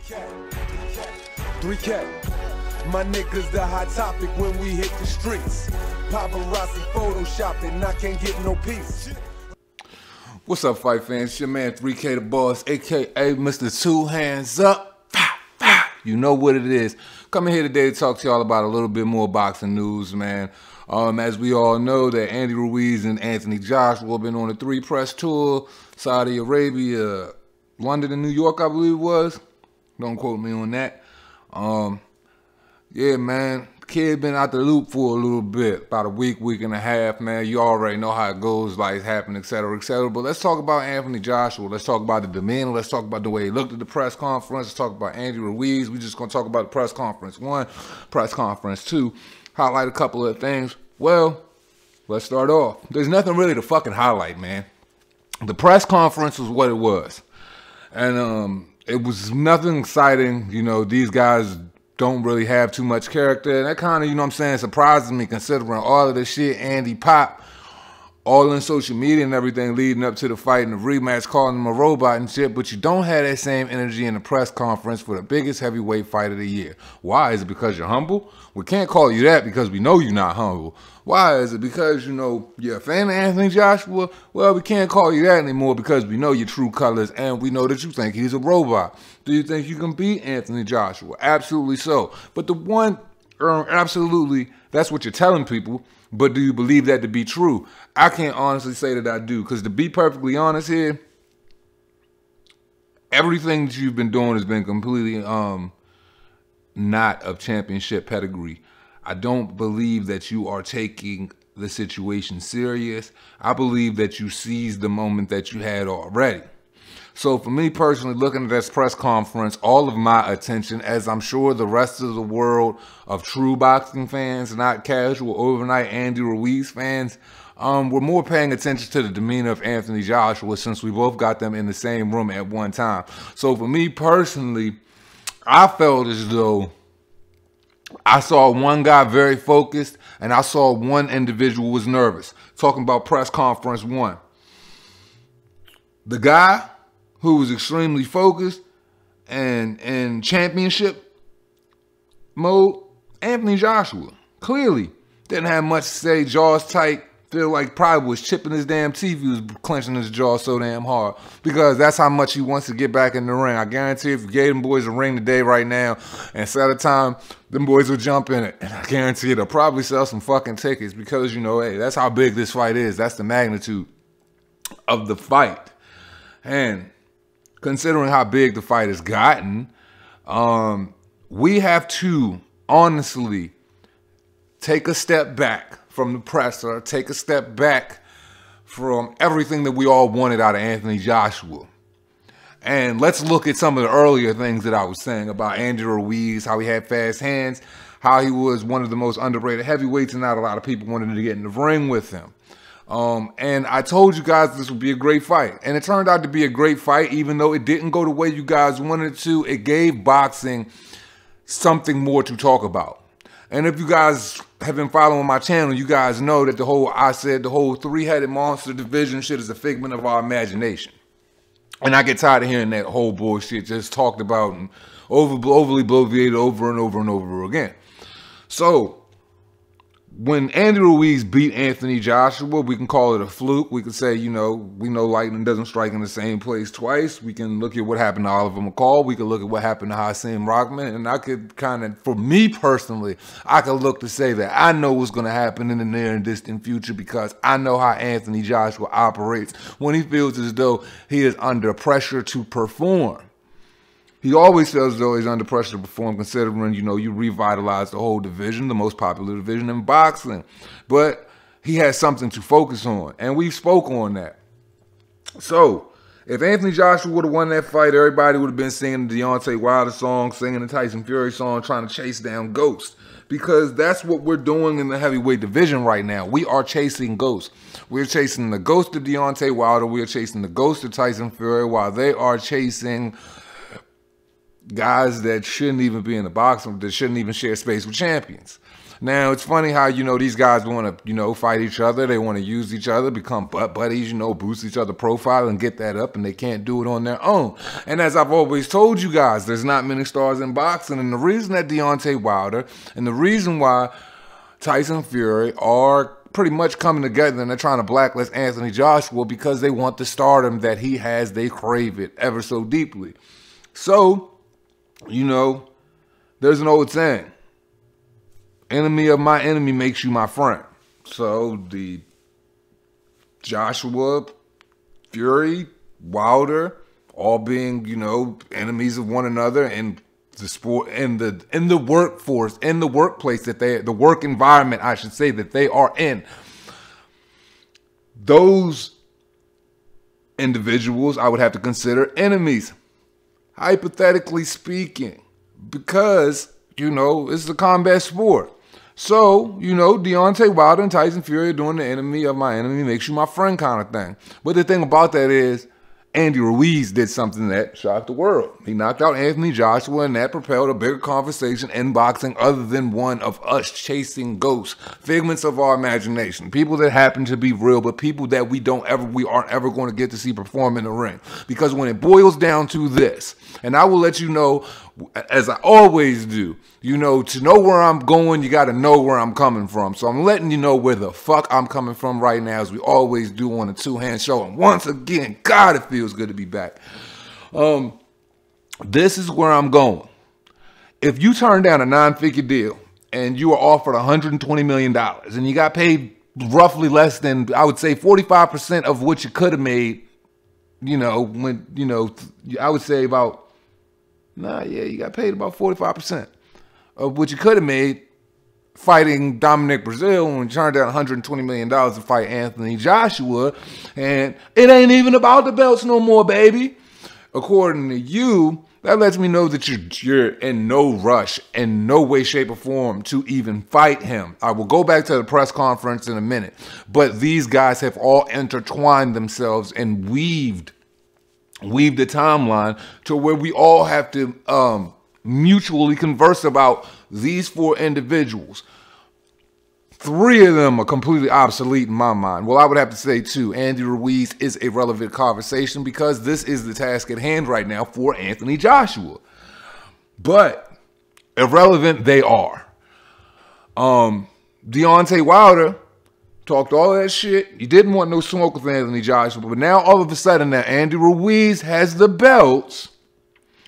3K. My niggas the hot topic when we hit the streets. Paparazzi photoshopping, I can't get no peace. What's up, fight fans? It's your man 3K the Boss, aka Mr. Two Hands Up. Fah, fah. You know what it is. Coming here today to talk to y'all about a little bit more boxing news, man. As we all know, that Andy Ruiz and Anthony Joshua have been on a 3-press tour. Saudi Arabia, London and New York, I believe it was. Don't quote me on that. Yeah, man. Kid been out the loop for a little bit, about a week and a half, man. You already know how it goes, like happening, etc., etc. But let's talk about Anthony Joshua. Let's talk about the demeanor. Let's talk about the way he looked at the press conference. Let's talk about Andy Ruiz. We're just going to talk about the press conference 1, press conference 2, highlight a couple of things. Well, let's start off. There's nothing really to fucking highlight, man. The press conference was what it was. And it was nothing exciting. You know, these guys don't really have too much character. And that kind of, you know what I'm saying, surprises me considering all of the shit Andy popped all in social media and everything leading up to the fight and the rematch, calling him a robot and shit. But you don't have that same energy in the press conference for the biggest heavyweight fight of the year. Why? Is it because you're humble? We can't call you that because we know you're not humble. Why? Is it because, you know, you're a fan of Anthony Joshua? Well, we can't call you that anymore because we know your true colors and we know that you think he's a robot. Do you think you can beat Anthony Joshua? Absolutely so. But the one, absolutely, that's what you're telling people. But do you believe that to be true? I can't honestly say that I do. Because to be perfectly honest here, everything that you've been doing has been completely not of championship pedigree. I don't believe that you are taking the situation serious. I believe that you seized the moment that you had already. So for me personally, looking at this press conference, all of my attention, as I'm sure the rest of the world of true boxing fans, not casual overnight Andy Ruiz fans, we're more paying attention to the demeanor of Anthony Joshua since we both got them in the same room at one time. So for me personally, I felt as though I saw one guy very focused and I saw one individual was nervous. Talking about press conference 1. The guy who was extremely focused and in championship mode, Anthony Joshua. Clearly didn't have much to say, jaws tight, feel like probably was chipping his damn teeth. He was clenching his jaw so damn hard because that's how much he wants to get back in the ring. I guarantee if you gave them boys a ring today right now and set a time, them boys will jump in it. And I guarantee they'll probably sell some fucking tickets because, you know, hey, that's how big this fight is. That's the magnitude of the fight. And considering how big the fight has gotten, we have to honestly take a step back from the presser, take a step back from everything that we all wanted out of Anthony Joshua. And let's look at some of the earlier things that I was saying about Andy Ruiz, how he had fast hands, how he was one of the most underrated heavyweights and not a lot of people wanted to get in the ring with him. And I told you guys this would be a great fight. And it turned out to be a great fight, even though it didn't go the way you guys wanted it to. It gave boxing something more to talk about. And if you guys have been following my channel, you guys know that the whole three-headed monster division shit is a figment of our imagination. And I get tired of hearing that whole bullshit just talked about and overly bloviated over and over and over again. So when Andy Ruiz beat Anthony Joshua, we can call it a fluke. We can say, you know, we know lightning doesn't strike in the same place twice. We can look at what happened to Oliver McCall. We can look at what happened to Hasim Rockman. And I could kind of, for me personally, I could look to say that I know what's going to happen in the near and distant future because I know how Anthony Joshua operates when he feels as though he is under pressure to perform. He always feels as though he's under pressure to perform considering, you know, you revitalized the whole division, the most popular division in boxing. But he has something to focus on, and we spoke on that. So, if Anthony Joshua would have won that fight, everybody would have been singing the Deontay Wilder song, singing the Tyson Fury song, trying to chase down ghosts. Because that's what we're doing in the heavyweight division right now. We are chasing ghosts. We're chasing the ghost of Deontay Wilder. We're chasing the ghost of Tyson Fury while they are chasing guys that shouldn't even be in the boxing, that shouldn't even share space with champions. Now, it's funny how, these guys want to, fight each other. They want to use each other, become butt buddies, boost each other's profile and get that up, and they can't do it on their own. And as I've always told you guys, there's not many stars in boxing, and the reason that Deontay Wilder and the reason why Tyson Fury are pretty much coming together and they're trying to blacklist Anthony Joshua because they want the stardom that he has. They crave it ever so deeply. So, there's an old saying. Enemy of my enemy makes you my friend. So the Joshua, Fury, Wilder, all being, enemies of one another in the sport, in the workforce, in the workplace the work environment, I should say, that they are in. Those individuals I would have to consider enemies, hypothetically speaking, because, it's a combat sport. So, Deontay Wilder and Tyson Fury are doing the enemy of my enemy makes you my friend kind of thing. But the thing about that is, Andy Ruiz did something that shocked the world. He knocked out Anthony Joshua, and that propelled a bigger conversation in boxing other than one of us chasing ghosts, figments of our imagination, people that happen to be real, but people that we aren't ever going to get to see perform in the ring. Because when it boils down to this, and I will let you know, as I always do, to know where I'm going, you got to know where I'm coming from. So I'm letting you know where the fuck I'm coming from right now, as we always do on a two-hand show. And once again, God, it feels good to be back. This is where I'm going. If you turn down a 9-figure deal and you are offered $120 million and you got paid roughly less than, I would say, 45% of what you could have made, I would say about, you got paid about 45% of what you could have made fighting Dominic Brazil when you turned down $120 million to fight Anthony Joshua. And it ain't even about the belts no more, baby. According to you, that lets me know that you're in no rush, in no way, shape, or form to even fight him. I will go back to the press conference in a minute. But these guys have all intertwined themselves and weaved the timeline to where we all have to mutually converse about these 4 individuals. 3 of them are completely obsolete in my mind. Well, I would have to say 2. Andy Ruiz is a relevant conversation because this is the task at hand right now for Anthony Joshua. But irrelevant they are. Deontay Wilder talked all that shit. He didn't want no smoke with Anthony Joshua. But now all of a sudden that Andy Ruiz has the belts,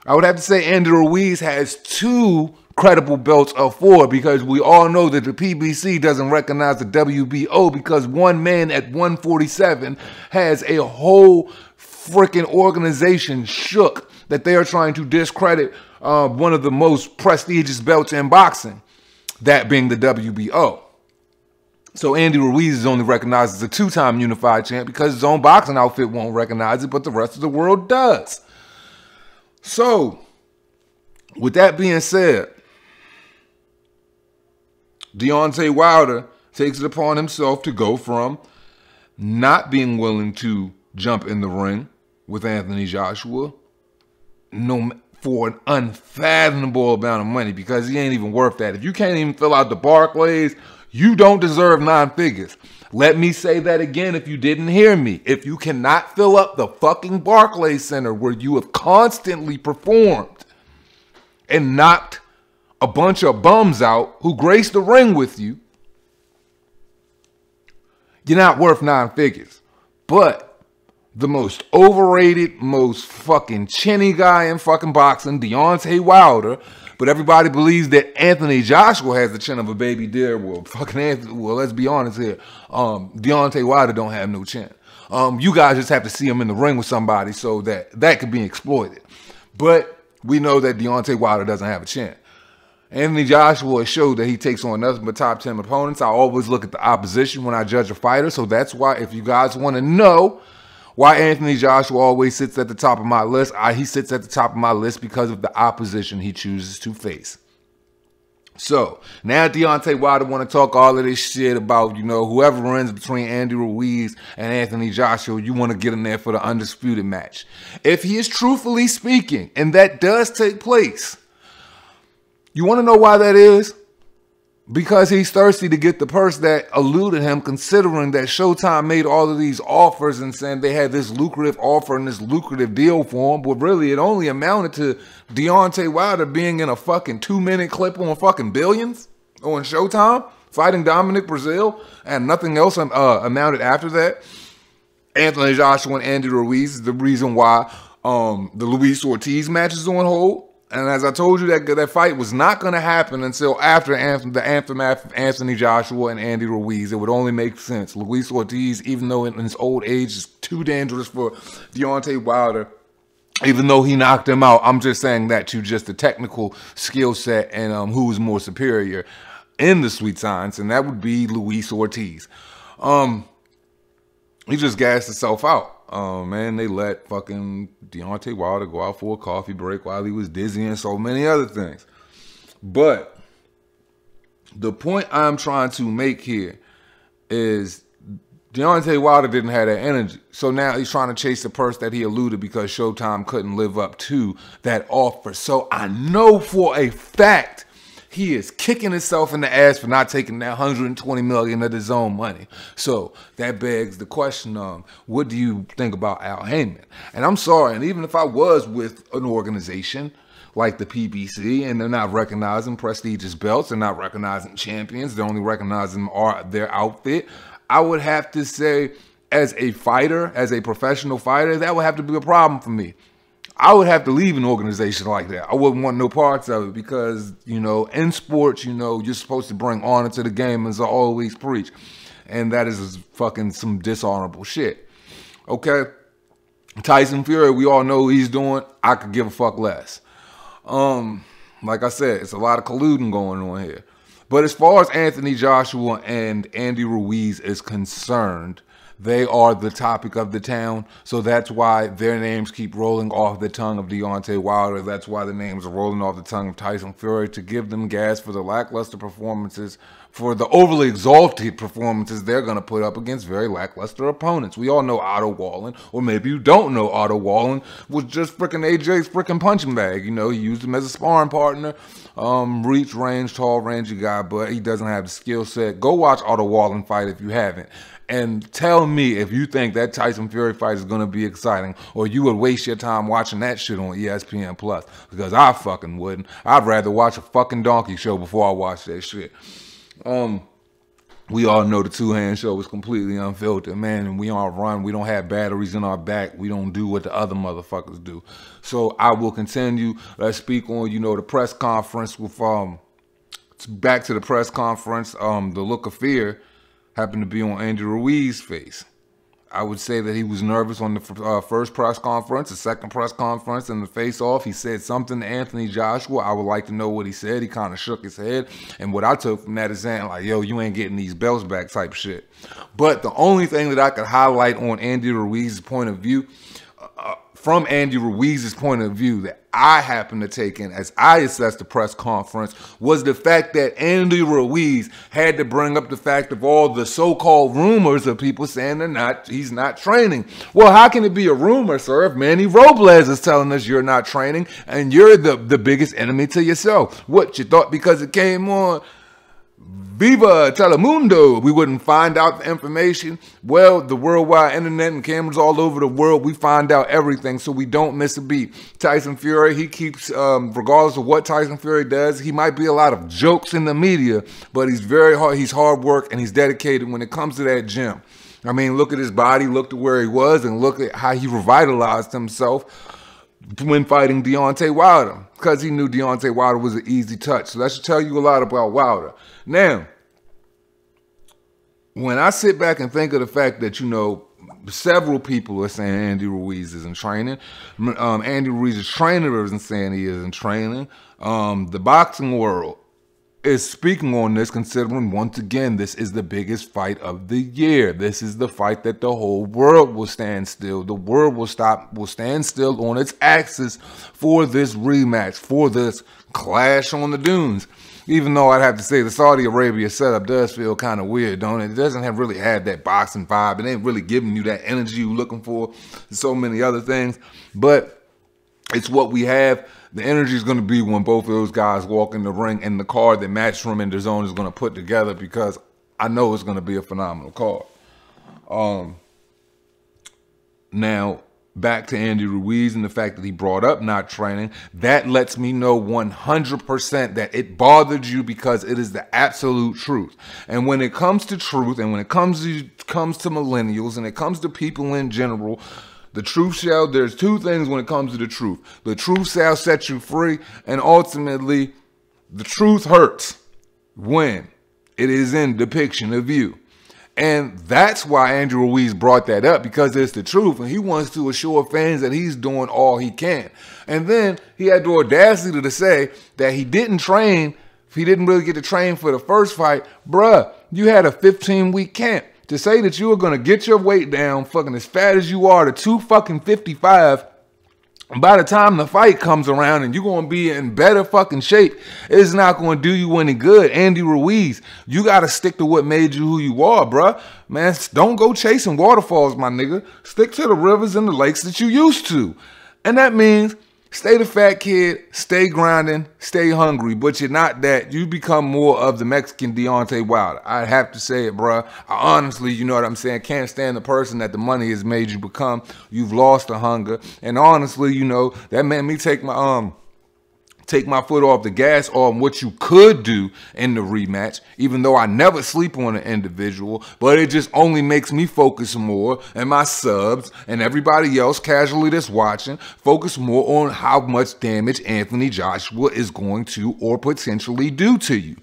I would have to say Andy Ruiz has 2 credible belts of 4, because we all know that the PBC doesn't recognize the WBO because one man at 147 has a whole freaking organization shook that they are trying to discredit one of the most prestigious belts in boxing, that being the WBO. So Andy Ruiz is only recognized as a 2-time unified champ because his own boxing outfit won't recognize it, but the rest of the world does. So, with that being said, Deontay Wilder takes it upon himself to go from not being willing to jump in the ring with Anthony Joshua for an unfathomable amount of money, because he ain't even worth that. If you can't even fill out the Barclays, you don't deserve 9 figures. Let me say that again if you didn't hear me. If you cannot fill up the fucking Barclays Center where you have constantly performed and knocked a bunch of bums out who graced the ring with you, you're not worth 9 figures. But the most overrated, most fucking chinny guy in fucking boxing, Deontay Wilder, but everybody believes that Anthony Joshua has the chin of a baby deer. Well, let's be honest here. Deontay Wilder don't have no chin. You guys just have to see him in the ring with somebody so that could be exploited. But we know that Deontay Wilder doesn't have a chin. Anthony Joshua showed that he takes on nothing but top 10 opponents. I always look at the opposition when I judge a fighter. So that's why, if you guys want to know why Anthony Joshua always sits at the top of my list, he sits at the top of my list because of the opposition he chooses to face. So now Deontay Wilder want to talk all of this shit about, you know, whoever runs between Andy Ruiz and Anthony Joshua, you want to get in there for the undisputed match. If he is truthfully speaking, and that does take place, you want to know why that is? Because he's thirsty to get the purse that eluded him, considering that Showtime made all of these offers and saying they had this lucrative offer and this lucrative deal for him, but really it only amounted to Deontay Wilder being in a fucking 2-minute clip on fucking Billions on Showtime, fighting Dominic Breazeale, and nothing else amounted after that. Anthony Joshua and Andy Ruiz is the reason why the Luis Ortiz match is on hold. And as I told you, that fight was not going to happen until after the aftermath of Anthony Joshua and Andy Ruiz. It would only make sense. Luis Ortiz, even though in his old age, is too dangerous for Deontay Wilder, even though he knocked him out. I'm just saying that to just the technical skill set and who was more superior in the sweet science, and that would be Luis Ortiz. He just gassed himself out. Man, they let fucking Deontay Wilder go out for a coffee break while he was dizzy and so many other things. But the point I'm trying to make here is Deontay Wilder didn't have that energy. So now he's trying to chase the purse that he eluded because Showtime couldn't live up to that offer. So I know for a fact he is kicking himself in the ass for not taking that $120 million of his own money. So that begs the question, what do you think about Al Heyman? And I'm sorry, and even if I was with an organization like the PBC and they're not recognizing prestigious belts, they're not recognizing champions, they're only recognizing their outfit, I would have to say, as a fighter, as a professional fighter, that would have to be a problem for me. I would have to leave an organization like that. I wouldn't want no parts of it because, you know, in sports, you know, you're supposed to bring honor to the game, as I always preach. And that is fucking some dishonorable shit. Okay? Tyson Fury, we all know what he's doing. I could give a fuck less. Like I said, it's a lot of colluding going on here. But as far as Anthony Joshua and Andy Ruiz is concerned, they are the topic of the town, so that's why their names keep rolling off the tongue of Deontay Wilder. That's why the names are rolling off the tongue of Tyson Fury, to give them gas for the lackluster performances, for the overly exalted performances they're going to put up against very lackluster opponents. We all know Otto Wallin, or maybe you don't know Otto Wallin, was just freaking AJ's freaking punching bag. You know, he used him as a sparring partner. Reach, range, tall, rangy guy, but he doesn't have the skill set. Go watch Otto Wallin fight if you haven't. And tell me if you think that Tyson Fury fight is going to be exciting, or you would waste your time watching that shit on ESPN+, because I fucking wouldn't. I'd rather watch a fucking donkey show before I watch that shit. We all know the Two-Hand Show is completely unfiltered, man, and we on run. We don't have batteries in our back. We don't do what the other motherfuckers do. So I will continue. Let's speak on, you know, the press conference with, back to the press conference. The look of fear happened to be on Andy Ruiz's face. I would say that he was nervous on the first press conference, the second press conference, and the face-off. He said something to Anthony Joshua. I would like to know what he said. He kind of shook his head. And what I took from that is saying, like, yo, you ain't getting these belts back type shit. But the only thing that I could highlight on Andy Ruiz's point of view, from Andy Ruiz's point of view, that I happen to take in as I assessed the press conference, was the fact that Andy Ruiz had to bring up the fact of all the so-called rumors of people saying he's not training. Well, how can it be a rumor, sir, if Manny Robles is telling us you're not training and you're the biggest enemy to yourself? What, you thought because it came on Viva Telemundo we wouldn't find out the information? Well, the worldwide internet and cameras all over the world, we find out everything, so we don't miss a beat. Tyson Fury, he keeps, regardless of what Tyson Fury does, he might be a lot of jokes in the media, but he's very hard, he's hard work, and he's dedicated when it comes to that gym. I mean, look at his body, look to where he was, and look at how he revitalized himself when fighting Deontay Wilder, because he knew Deontay Wilder was an easy touch. So that should tell you a lot about Wilder. Now, when I sit back and think of the fact that, you know, several people are saying Andy Ruiz isn't training. Andy Ruiz's trainer isn't saying he isn't training. The boxing world is speaking on this, considering once again this is the biggest fight of the year. This is the fight that the whole world will stand still. The world will stand still on its axis for this rematch, for this clash on the dunes. Even though I'd have to say the Saudi Arabia setup does feel kind of weird, don't it? It doesn't have really had that boxing vibe. It ain't really giving you that energy you're looking for. So many other things, but it's what we have. The energy is going to be when both of those guys walk in the ring, and the card that Matchroom and DAZN is going to put together, because I know it's going to be a phenomenal card. Now, back to Andy Ruiz and the fact that he brought up not training. That lets me know 100% that it bothered you, because it is the absolute truth. And when it comes to truth, and when it comes to millennials, and it comes to people in general, the truth shall, there's two things when it comes to the truth. The truth shall set you free, and ultimately, the truth hurts when it is in depiction of you. And that's why Andy Ruiz brought that up, because it's the truth, and he wants to assure fans that he's doing all he can. And then he had the audacity to say that he didn't train, he didn't really get to train for the first fight. Bruh, you had a 15-week camp. To say that you were going to get your weight down fucking as fat as you are to 255, by the time the fight comes around and you're going to be in better fucking shape, it's not going to do you any good. Andy Ruiz, you got to stick to what made you who you are, bruh. Man, don't go chasing waterfalls, my nigga. Stick to the rivers and the lakes that you used to. And that means stay the fat kid, stay grinding, stay hungry, but you're not that. You become more of the Mexican Deontay Wilder. I have to say it, bruh. I honestly, you know what I'm saying, can't stand the person that the money has made you become. You've lost the hunger. And honestly, you know, that made me take my foot off the gas on what you could do in the rematch, even though I never sleep on an individual, but it just only makes me focus more, and my subs and everybody else casually that's watching focus more on how much damage Anthony Joshua is going to or potentially do to you.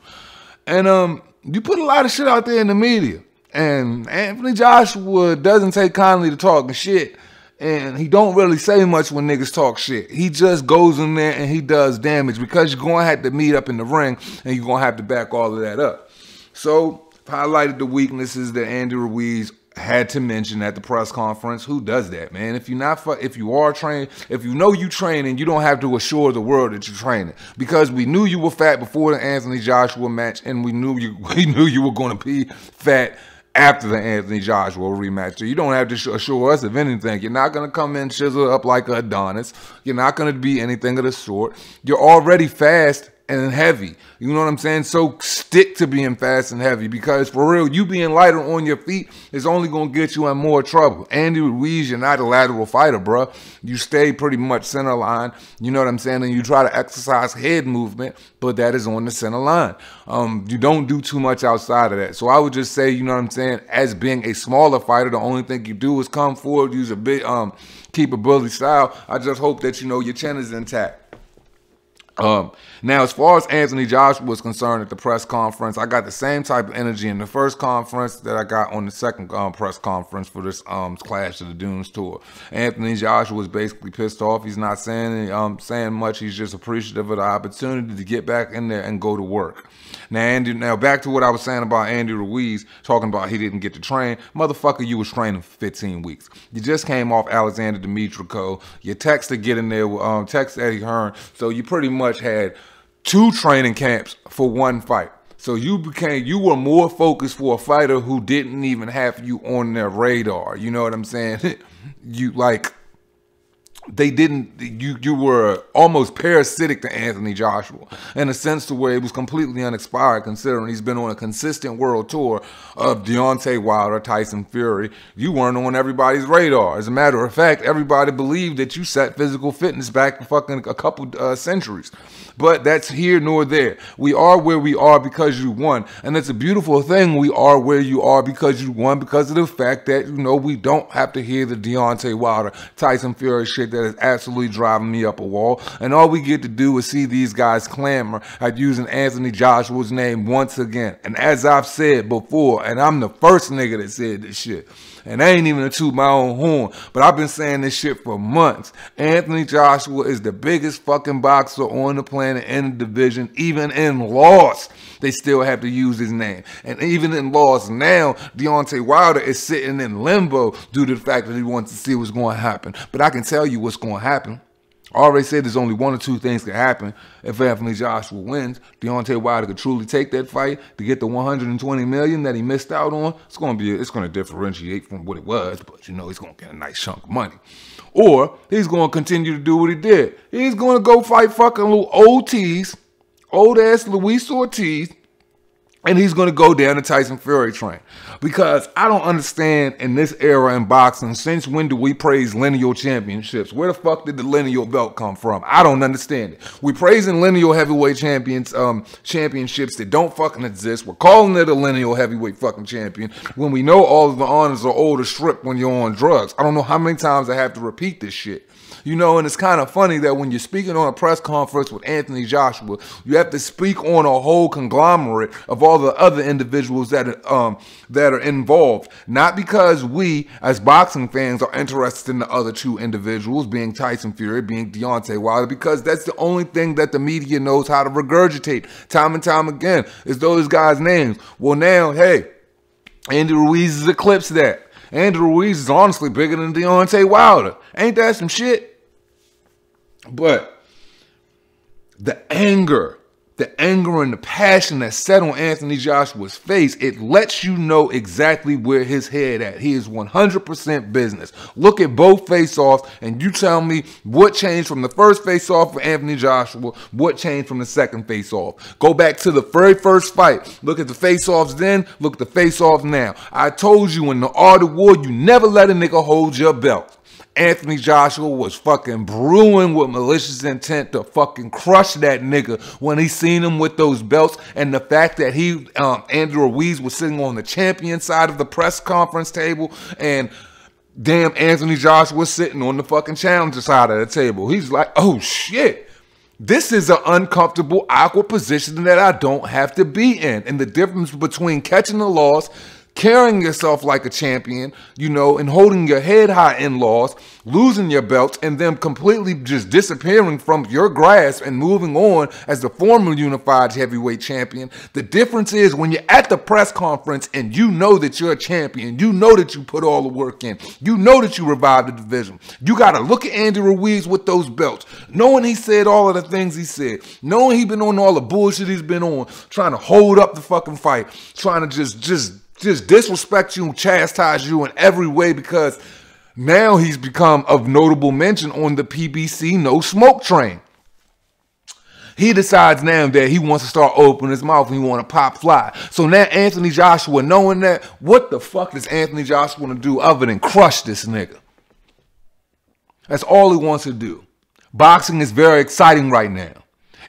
And you put a lot of shit out there in the media, and Anthony Joshua doesn't take kindly to talking shit. And he don't really say much when niggas talk shit. He just goes in there and he does damage, because you're going to have to meet up in the ring and you're going to have to back all of that up. So, highlighted the weaknesses that Andy Ruiz had to mention at the press conference. Who does that, man? If you are trained, if you know you training, you don't have to assure the world that you're training, because we knew you were fat before the Anthony Joshua match, and we knew you were going to be fat after the Anthony Joshua rematch. So you don't have to assure us of anything. You're not going to come in chisel up like a Adonis. You're not going to be anything of the sort. You're already fast and heavy. You know what I'm saying? So stick to being fast and heavy, because for real, you being lighter on your feet is only going to get you in more trouble. Andy Ruiz, you're not a lateral fighter, bro. You stay pretty much center line. You know what I'm saying? And you try to exercise head movement, but that is on the center line. You don't do too much outside of that. So I would just say, you know what I'm saying, as being a smaller fighter, the only thing you do is come forward, use a big keepability style. I just hope that, you know, your chin is intact. Now, as far as Anthony Joshua was concerned at the press conference, I got the same type of energy in the first conference that I got on the second press conference for this Clash of the Dunes tour. Anthony Joshua was basically pissed off. He's not saying much. He's just appreciative of the opportunity to get back in there and go to work. Now back to what I was saying about Andy Ruiz, talking about he didn't get to train. Motherfucker, you was training for 15 weeks. You just came off Alexander Dimitrico. You texted get in there, text Eddie Hearn. So you pretty much had 2 training camps for 1 fight. So you were more focused for a fighter who didn't even have you on their radar. You know what I'm saying? You were almost parasitic to Anthony Joshua in a sense to where it was completely unexpired, considering he's been on a consistent world tour of Deontay Wilder, Tyson Fury. You weren't on everybody's radar. As a matter of fact, everybody believed that you set physical fitness back fucking a couple centuries. But that's here nor there. We are where we are because you won. And it's a beautiful thing. We are where you are because you won, because of the fact that, you know, we don't have to hear the Deontay Wilder, Tyson Fury shit that is absolutely driving me up a wall. And all we get to do is see these guys clamor at using Anthony Joshua's name once again. And as I've said before, and I'm the first nigga that said this shit, and I ain't even to toot my own horn, but I've been saying this shit for months. Anthony Joshua is the biggest fucking boxer on the planet in the division. Even in loss, they still have to use his name. And even in loss now, Deontay Wilder is sitting in limbo due to the fact that he wants to see what's going to happen. But I can tell you what's going to happen. I already said there's only one or two things can happen if Anthony Joshua wins. Deontay Wilder could truly take that fight to get the $120 million that he missed out on. It's going to differentiate from what it was, but you know he's going to get a nice chunk of money. Or he's going to continue to do what he did. He's going to go fight fucking little old ass Luis Ortiz, and he's going to go down the Tyson Fury train. Because I don't understand in this era in boxing, since when do we praise lineal championships? Where the fuck did the lineal belt come from? I don't understand it. We praising lineal heavyweight championships that don't fucking exist. We're calling it a lineal heavyweight fucking champion when we know all of the honors are owed or stripped when you're on drugs. I don't know how many times I have to repeat this shit. You know, and it's kind of funny that when you're speaking on a press conference with Anthony Joshua, you have to speak on a whole conglomerate of all the other individuals that are involved. Not because we, as boxing fans, are interested in the other two individuals, being Tyson Fury, being Deontay Wilder, because that's the only thing that the media knows how to regurgitate time and time again, is those guys' names. Well, now, hey, Andy Ruiz has eclipsed that. Andy Ruiz is honestly bigger than Deontay Wilder. Ain't that some shit? But the anger and the passion that's set on Anthony Joshua's face, it lets you know exactly where his head at. He is 100% business. Look at both face-offs and you tell me what changed from the first face-off for Anthony Joshua, what changed from the second face-off. Go back to the very first fight. Look at the face-offs then, look at the face-offs now. I told you in the art of war, you never let a nigga hold your belt. Anthony Joshua was fucking brewing with malicious intent to fucking crush that nigga when he seen him with those belts, and the fact that Andrew Ruiz was sitting on the champion side of the press conference table and damn Anthony Joshua was sitting on the fucking challenger side of the table. He's like, oh shit, this is an uncomfortable, awkward position that I don't have to be in. And the difference between catching a loss, carrying yourself like a champion, you know, and holding your head high in loss, losing your belts, and then completely just disappearing from your grasp and moving on as the former unified heavyweight champion. The difference is when you're at the press conference and you know that you're a champion, you know that you put all the work in, you know that you revived the division. You got to look at Andy Ruiz with those belts, knowing he said all of the things he said, knowing he's been on all the bullshit he's been on, trying to hold up the fucking fight, trying to just disrespect you and chastise you in every way, because now he's become of notable mention on the PBC no smoke train. He decides now that he wants to start opening his mouth and he want to pop fly. So now Anthony Joshua, knowing that, what the fuck does Anthony Joshua want to do other than crush this nigga? That's all he wants to do. Boxing is very exciting right now.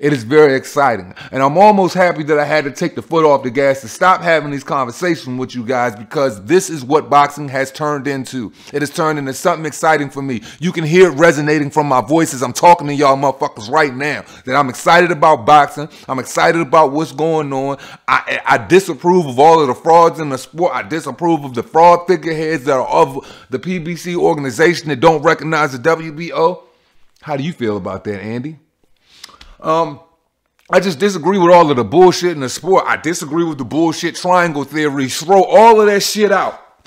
It is very exciting. And I'm almost happy that I had to take the foot off the gas to stop having these conversations with you guys, because this is what boxing has turned into. It has turned into something exciting for me. You can hear it resonating from my voice as I'm talking to y'all motherfuckers right now, that I'm excited about boxing. I'm excited about what's going on. I disapprove of all of the frauds in the sport. I disapprove of the fraud figureheads that are of the PBC organization that don't recognize the WBO. How do you feel about that, Andy? I just disagree with all of the bullshit in the sport. I disagree with the bullshit triangle theory. Throw all of that shit out.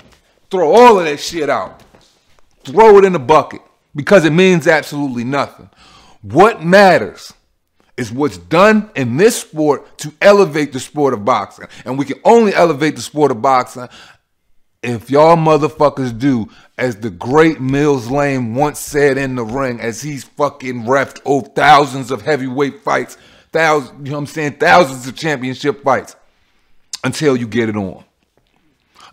Throw all of that shit out. Throw it in the bucket, because it means absolutely nothing. What matters is what's done in this sport to elevate the sport of boxing. And we can only elevate the sport of boxing if y'all motherfuckers do as the great Mills Lane once said in the ring, as he's fucking refed over thousands of heavyweight fights, thousands, you know what I'm saying, thousands of championship fights, until you get it on.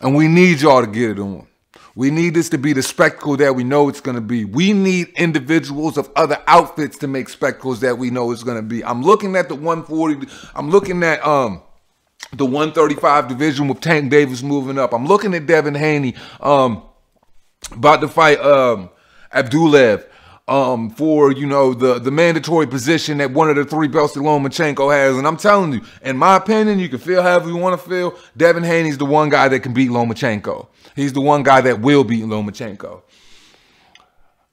And we need y'all to get it on. We need this to be the spectacle that we know it's going to be. We need individuals of other outfits to make spectacles that we know it's going to be. I'm looking at the 140, I'm looking at the 135 division with Tank Davis moving up. I'm looking at Devin Haney about to fight Abdulaev. for, you know, the mandatory position at one of the 3 belts that Lomachenko has. And I'm telling you, in my opinion, you can feel however you want to feel. Devin Haney's the one guy that can beat Lomachenko. He's the one guy that will beat Lomachenko.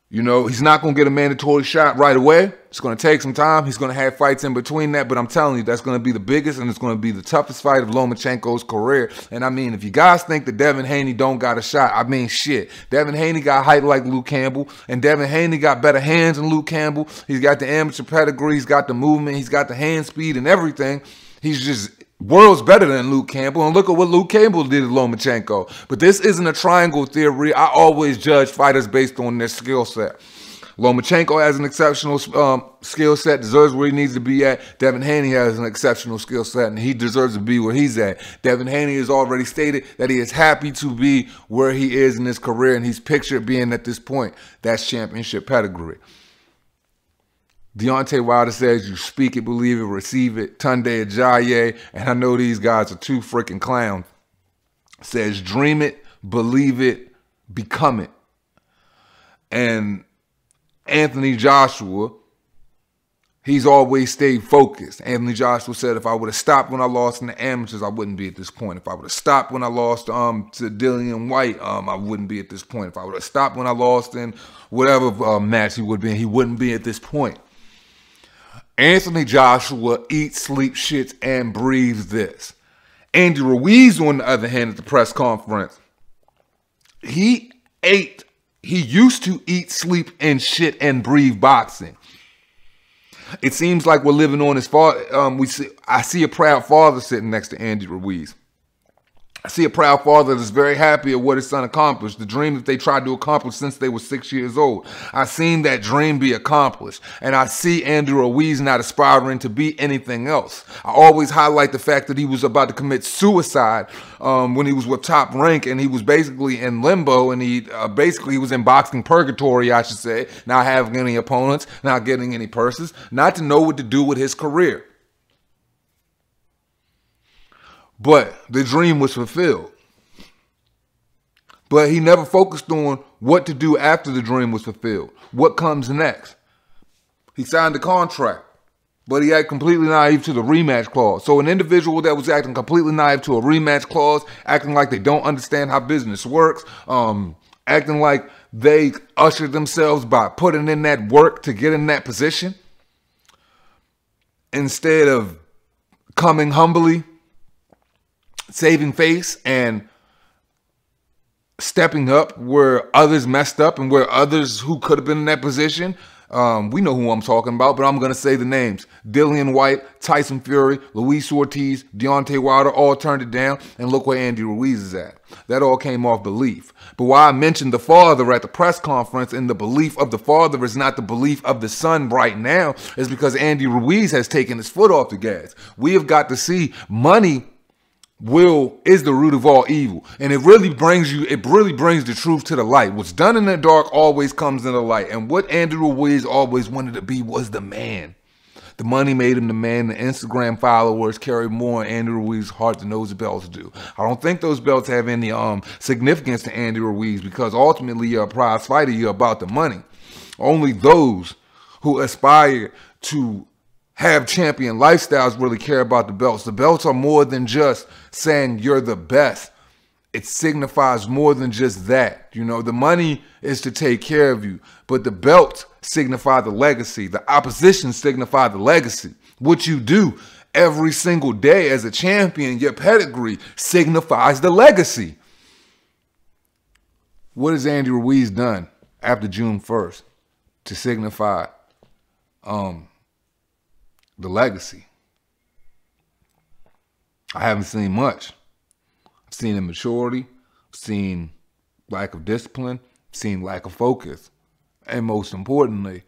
You know, he's not going to get a mandatory shot right away. It's going to take some time. He's going to have fights in between that. But I'm telling you, that's going to be the biggest and it's going to be the toughest fight of Lomachenko's career. And I mean, if you guys think that Devin Haney don't got a shot, I mean, shit. Devin Haney got height like Luke Campbell. And Devin Haney got better hands than Luke Campbell. He's got the amateur pedigree. He's got the movement. He's got the hand speed and everything. He's just worlds better than Luke Campbell. And look at what Luke Campbell did to Lomachenko. But this isn't a triangle theory. I always judge fighters based on their skill set. Lomachenko has an exceptional skill set, deserves where he needs to be at. Devin Haney has an exceptional skill set, and he deserves to be where he's at. Devin Haney has already stated that he is happy to be where he is in his career, and he's pictured being at this point. That's championship pedigree. Deontay Wilder says, you speak it, believe it, receive it. Tunde Ajayi, and I know these guys are 2 freaking clowns, says, dream it, believe it, become it. And Anthony Joshua, he's always stayed focused. Anthony Joshua said, if I would have stopped when I lost in the amateurs, I wouldn't be at this point. If I would have stopped when I lost to Dillian White, I wouldn't be at this point. If I would have stopped when I lost in whatever match he would be in, he wouldn't be at this point. Anthony Joshua eats, sleeps, shits, and breathes this. Andy Ruiz, on the other hand, at the press conference, he used to eat, sleep, and shit and breathe boxing. It seems like we're living on his father. I see a proud father sitting next to Andy Ruiz. I see a proud father that's very happy at what his son accomplished, the dream that they tried to accomplish since they were 6 years old. I've seen that dream be accomplished, and I see Andy Ruiz not aspiring to be anything else. I always highlight the fact that he was about to commit suicide when he was with Top Rank, and he was basically in limbo, and he was in boxing purgatory, I should say, not having any opponents, not getting any purses, not to know what to do with his career. But the dream was fulfilled. But he never focused on what to do after the dream was fulfilled. What comes next? He signed a contract, but he acted completely naive to the rematch clause. So an individual that was acting completely naive to a rematch clause, acting like they don't understand how business works, acting like they ushered themselves by putting in that work to get in that position, instead of coming humbly, saving face, and stepping up where others messed up and where others who could have been in that position. We know who I'm talking about, but I'm going to say the names. Dillian White, Tyson Fury, Luis Ortiz, Deontay Wilder all turned it down, and look where Andy Ruiz is at. That all came off belief. But why I mentioned the father at the press conference, and the belief of the father is not the belief of the son right now, is because Andy Ruiz has taken his foot off the gas. We have got to see money is the root of all evil, and it really brings the truth to the light. What's done in the dark always comes in the light, and what Andy Ruiz always wanted to be was the man. The money made him the man. The Instagram followers carry more in Andy Ruiz's heart than those belts do. I don't think those belts have any significance to Andy Ruiz, because ultimately you're a prize fighter. You're about the money. Only those who aspire to have champion lifestyles really care about the belts. The belts are more than just saying you're the best. It signifies more than just that. You know, the money is to take care of you, but the belts signify the legacy. The opposition signify the legacy. What you do every single day as a champion, your pedigree signifies the legacy. What has Andy Ruiz done after June 1st to signify the legacy? I haven't seen much. I've seen immaturity, I've seen lack of discipline, I've seen lack of focus. And most importantly,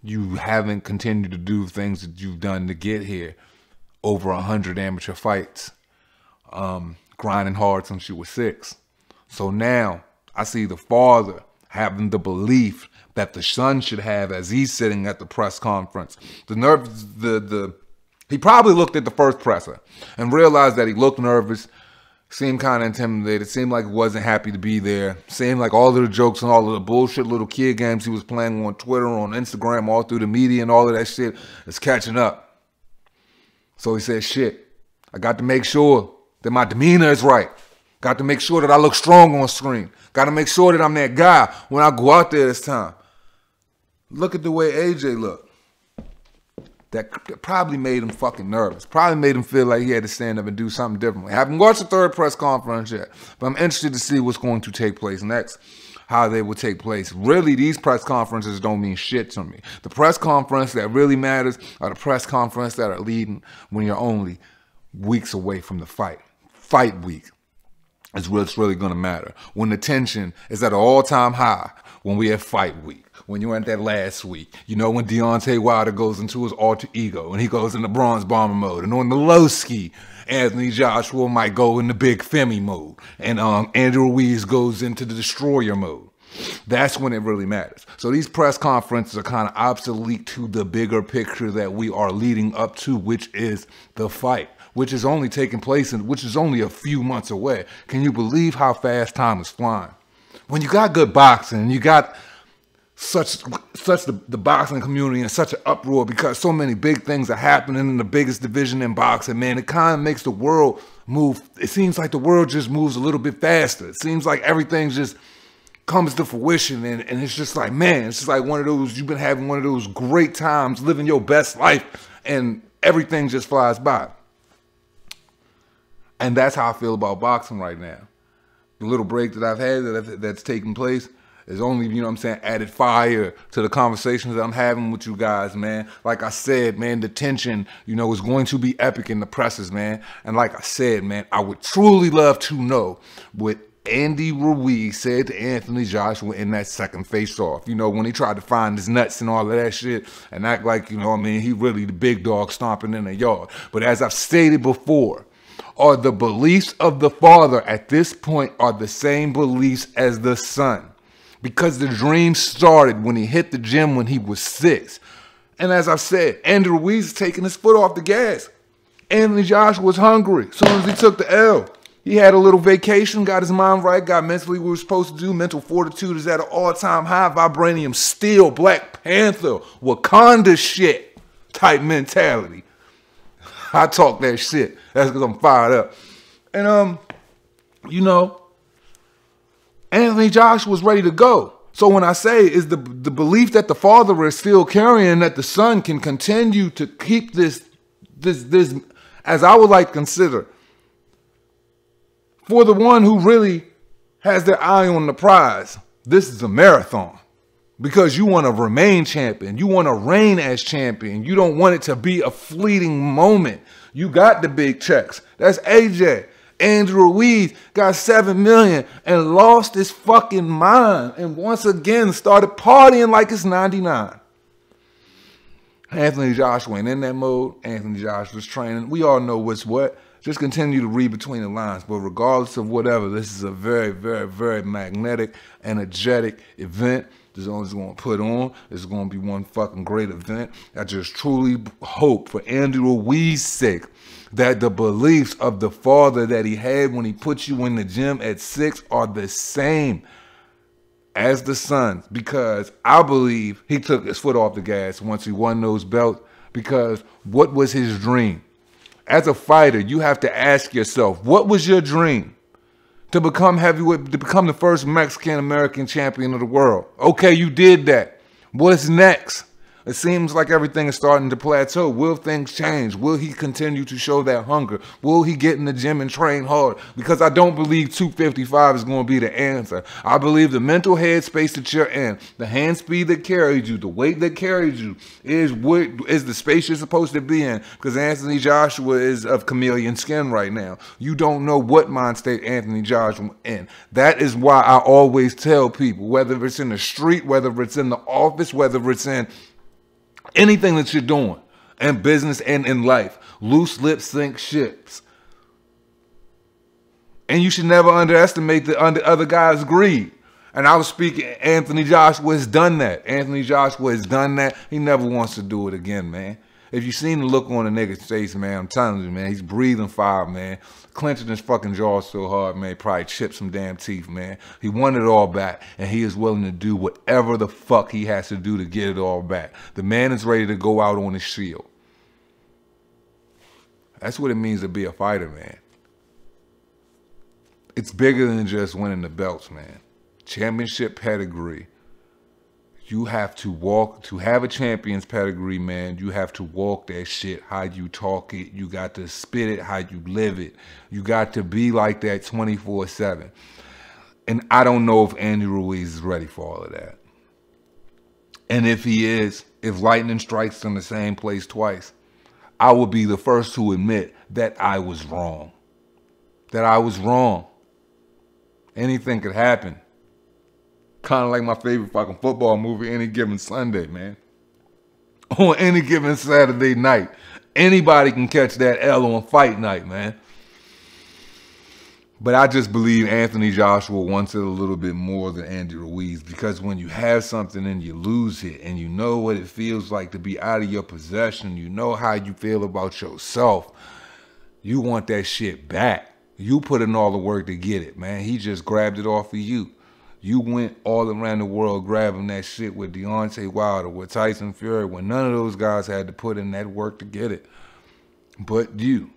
you haven't continued to do things that you've done to get here. Over 100 amateur fights, grinding hard since you were 6. So now I see the father having the belief that the son should have as he's sitting at the press conference. He probably looked at the first presser and realized that he looked nervous. Seemed kind of intimidated. Seemed like he wasn't happy to be there. Seemed like all of the jokes and all of the bullshit little kid games he was playing on Twitter, on Instagram, all through the media and all of that shit is catching up. So he said, shit, I got to make sure that my demeanor is right. Got to make sure that I look strong on screen. Got to make sure that I'm that guy when I go out there this time. Look at the way AJ looked. That probably made him fucking nervous. Probably made him feel like he had to stand up and do something differently. I haven't watched the third press conference yet, but I'm interested to see what's going to take place next, how they will take place. Really, these press conferences don't mean shit to me. The press conference that really matters are the press conference that are leading when you're only weeks away from the fight. Fight week is what's really going to matter. When the tension is at an all-time high, when we have fight week. When you went that last week, you know, when Deontay Wilder goes into his alter ego and he goes into bronze bomber mode, and on the low ski, Anthony Joshua might go into big Femi mode, and Andy Ruiz goes into the destroyer mode. That's when it really matters. So these press conferences are kind of obsolete to the bigger picture that we are leading up to, which is the fight, which is only taking place and which is only a few months away. Can you believe how fast time is flying? When you got good boxing, and you got such the boxing community in such an uproar because so many big things are happening in the biggest division in boxing, man, it kind of makes the world move. It seems like the world just moves a little bit faster. It seems like everything just comes to fruition, and it's just like, man, it's just like one of those, you've been having one of those great times, living your best life, and everything just flies by. And that's how I feel about boxing right now. The little break that I've had that's taking place is only, you know what I'm saying, added fire to the conversations that I'm having with you guys, man. Like I said, man, the tension, you know, is going to be epic in the presses, man. And like I said, man, I would truly love to know what Andy Ruiz said to Anthony Joshua in that second face-off. You know, when he tried to find his nuts and all of that shit and act like, you know what I mean, he really the big dog stomping in the yard. But as I've stated before, are the beliefs of the father at this point are the same beliefs as the son. Because the dream started when he hit the gym when he was 6. And as I've said, Andy Ruiz is taking his foot off the gas. Anthony Joshua was hungry as soon as he took the L. He had a little vacation, got his mind right, got mentally what we were supposed to do. Mental fortitude is at an all-time high. Vibranium steel, Black Panther, Wakanda shit type mentality. I talk that shit. That's because I'm fired up. And, you know, Anthony Joshua was ready to go. So when I say is the belief that the father is still carrying, that the son can continue to keep this, as I would like to consider, for the one who really has their eye on the prize, this is a marathon. Because you want to remain champion. You want to reign as champion. You don't want it to be a fleeting moment. You got the big checks. That's AJ. Andrew Ruiz got $7 million and lost his fucking mind and once again started partying like it's 99. Anthony Joshua ain't in that mode. Anthony Joshua's training. We all know what's what. Just continue to read between the lines. But regardless of whatever, this is a very, very, very magnetic, energetic event. This is going to put on. This is going to be one fucking great event. I just truly hope for Andy Ruiz's sake that the beliefs of the father that he had when he put you in the gym at 6 are the same as the son's. Because I believe he took his foot off the gas once he won those belts. Because what was his dream? As a fighter, you have to ask yourself, what was your dream? To become heavyweight, to become the first Mexican-American champion of the world. Okay, you did that. What's next? It seems like everything is starting to plateau. Will things change? Will he continue to show that hunger? Will he get in the gym and train hard? Because I don't believe 255 is going to be the answer. I believe the mental headspace that you're in, the hand speed that carried you, the weight that carried you, is the space you're supposed to be in. Because Anthony Joshua is of chameleon skin right now. You don't know what mind state Anthony Joshua in. That is why I always tell people, whether it's in the street, whether it's in the office, whether it's in anything that you're doing in business and in life, loose lips sink ships. And you should never underestimate the other guy's greed. And I was speaking, Anthony Joshua has done that. Anthony Joshua has done that. He never wants to do it again, man. If you seen the look on the nigga's face, man, I'm telling you, man, he's breathing fire, man. Clenching his fucking jaw so hard, man, he probably chipped some damn teeth, man. He won it all back, and he is willing to do whatever the fuck he has to do to get it all back. The man is ready to go out on his shield. That's what it means to be a fighter, man. It's bigger than just winning the belts, man. Championship pedigree. You have to walk, to have a champion's pedigree, man, you have to walk that shit how you talk it. You got to spit it how you live it. You got to be like that 24/7. And I don't know if Andy Ruiz is ready for all of that. And if he is, if lightning strikes in the same place twice, I will be the first to admit that I was wrong. That I was wrong. Anything could happen. Kind of like my favorite fucking football movie, Any Given Sunday, man. On any given Saturday night, anybody can catch that L on fight night, man. But I just believe Anthony Joshua wants it a little bit more than Andy Ruiz, because when you have something and you lose it, and you know what it feels like to be out of your possession, you know how you feel about yourself, you want that shit back. You put in all the work to get it, man. He just grabbed it off of you. You went all around the world grabbing that shit with Deontay Wilder, with Tyson Fury, when none of those guys had to put in that work to get it. But you.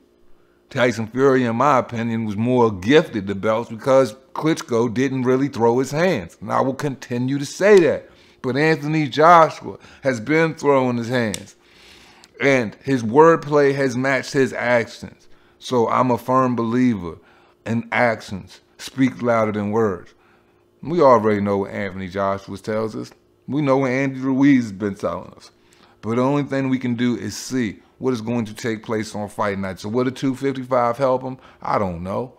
Tyson Fury, in my opinion, was more gifted the belts because Klitschko didn't really throw his hands. And I will continue to say that. But Anthony Joshua has been throwing his hands. And his wordplay has matched his actions. So I'm a firm believer in actions speak louder than words. We already know what Anthony Joshua tells us. We know what Andy Ruiz has been telling us. But the only thing we can do is see what is going to take place on fight night. So will the 255 help him? I don't know.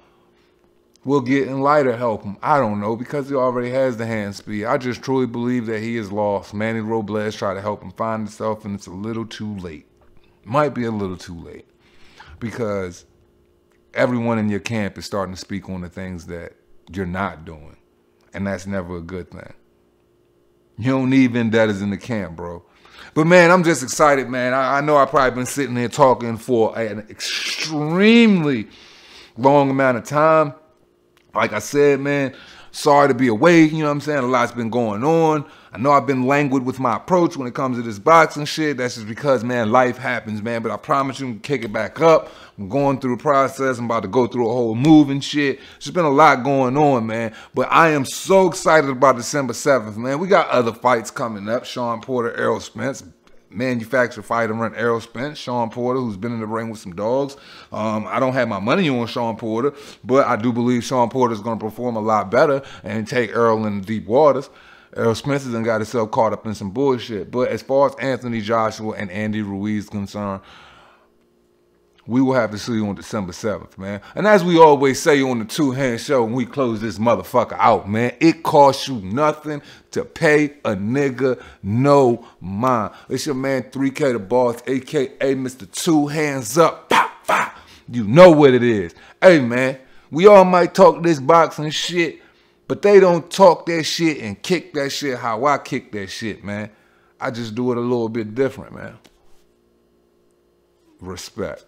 Will getting lighter help him? I don't know, because he already has the hand speed. I just truly believe that he is lost. Manny Robles tried to help him find himself, and it's a little too late. Might be a little too late. Because everyone in your camp is starting to speak on the things that you're not doing. And that's never a good thing. You don't need vendettas in the camp, bro. But, man, I'm just excited, man. I know I've probably been sitting here talking for an extremely long amount of time. Like I said, man, sorry to be away. You know what I'm saying? A lot's been going on. I know I've been languid with my approach when it comes to this boxing shit. That's just because, man, life happens, man. But I promise you, I'm going to kick it back up. I'm going through the process. I'm about to go through a whole move and shit. There's been a lot going on, man. But I am so excited about December 7th, man. We got other fights coming up. Sean Porter, Errol Spence. Manufactured fighter run Errol Spence, Sean Porter, who's been in the ring with some dogs. I don't have my money on Sean Porter, but I do believe Sean Porter is going to perform a lot better and take Errol in the deep waters. Errol Spence has got himself caught up in some bullshit. But as far as Anthony Joshua and Andy Ruiz is concerned, we will have to see you on December 7th, man. And as we always say on the Two Hand Show when we close this motherfucker out, man, it costs you nothing to pay a nigga no mind. It's your man 3K the Boss, a.k.a. Mr. Two Hands Up. Fah Fah. You know what it is. Hey, man, we all might talk this boxing shit, but they don't talk that shit and kick that shit how I kick that shit, man. I just do it a little bit different, man. Respect.